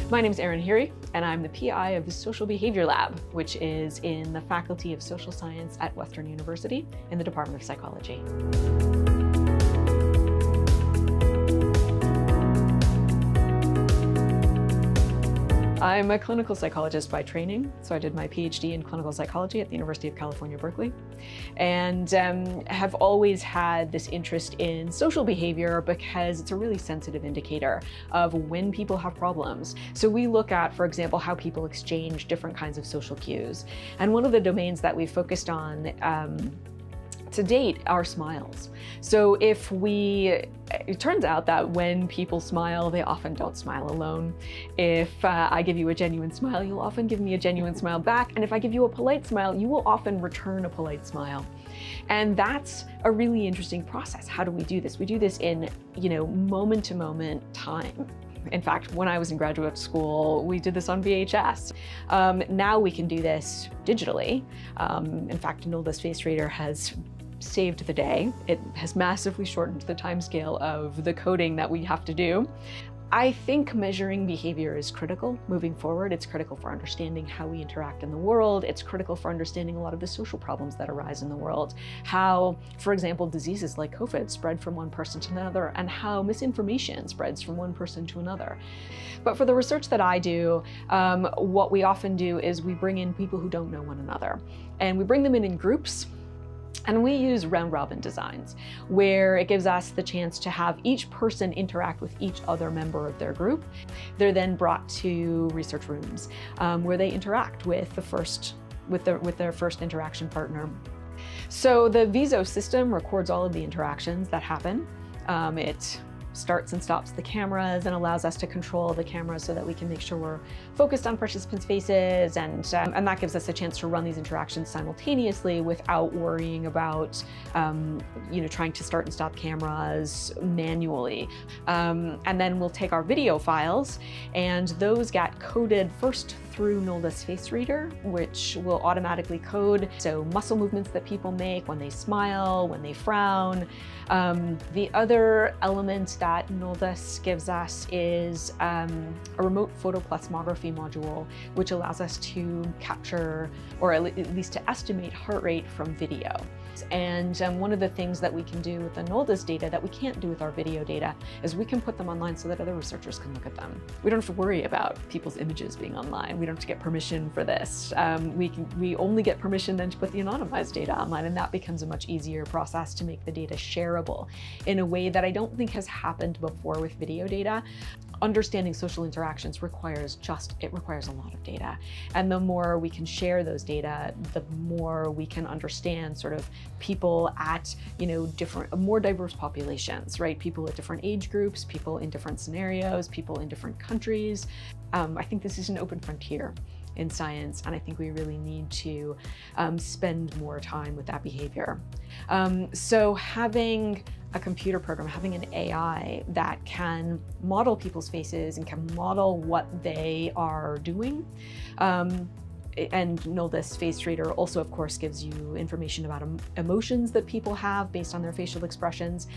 My name is Erin Heery, and I'm the PI of the Social Behavior Lab, which is in the Faculty of Social Science at Western University in the Department of Psychology. I'm a clinical psychologist by training, so I did my PhD in clinical psychology at the University of California, Berkeley, and have always had this interest in social behavior because it's a really sensitive indicator of when people have problems. So we look at, for example, how people exchange different kinds of social cues. And one of the domains that we focused on to date are smiles. So it turns out that when people smile, they often don't smile alone. If I give you a genuine smile, you'll often give me a genuine smile back. And if I give you a polite smile, you will often return a polite smile. And that's a really interesting process. How do we do this? We do this in, moment to moment time. In fact, when I was in graduate school, we did this on VHS. Now we can do this digitally. In fact, Noldus FaceReader has saved the day. It has massively shortened the timescale of the coding that we have to do. I think measuring behavior is critical moving forward. It's critical for understanding how we interact in the world. It's critical for understanding a lot of the social problems that arise in the world. How, for example, diseases like COVID spread from one person to another, and how misinformation spreads from one person to another. But for the research that I do, what we often do is we bring in people who don't know one another. And we bring them in groups. And we use round-robin designs, where it gives us the chance to have each person interact with each other member of their group. They're then brought to research rooms where they interact with their first interaction partner. So the VISO system records all of the interactions that happen. It starts and stops the cameras and allows us to control the cameras so that we can make sure we're focused on participants' faces, and that gives us a chance to run these interactions simultaneously without worrying about trying to start and stop cameras manually. And then we'll take our video files, and those get coded first through Noldus FaceReader, which will automatically code muscle movements that people make when they smile, when they frown. The other element that Noldus gives us is a remote photoplasmography module, which allows us to capture, or at least to estimate, heart rate from video. And one of the things that we can do with the Noldus data that we can't do with our video data is we can put them online so that other researchers can look at them. We don't have to worry about people's images being online. We don't have to get permission for this. We only get permission then to put the anonymized data online, and that becomes a much easier process to make the data shareable in a way that I don't think has happened before with video data. Understanding social interactions requires a lot of data. And the more we can share those data, the more we can understand sort of people at, more diverse populations, right? People at different age groups, people in different scenarios, people in different countries. I think this is an open frontier in science, and I think we really need to spend more time with that behavior. So having a computer program, having an AI that can model people's faces and can model what they are doing, and Noldus FaceReader also, of course, gives you information about emotions that people have based on their facial expressions.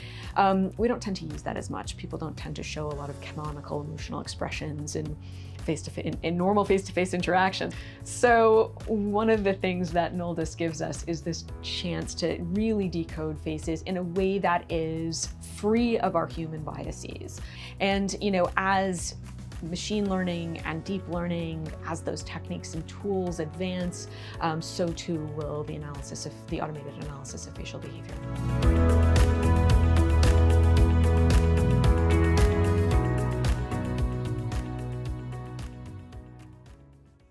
We don't tend to use that as much. People don't tend to show a lot of canonical emotional expressions in normal face-to-face interactions. So one of the things that Noldus gives us is this chance to really decode faces in a way that is free of our human biases. And as machine learning and deep learning, as those techniques and tools advance, so too will the automated analysis of facial behavior.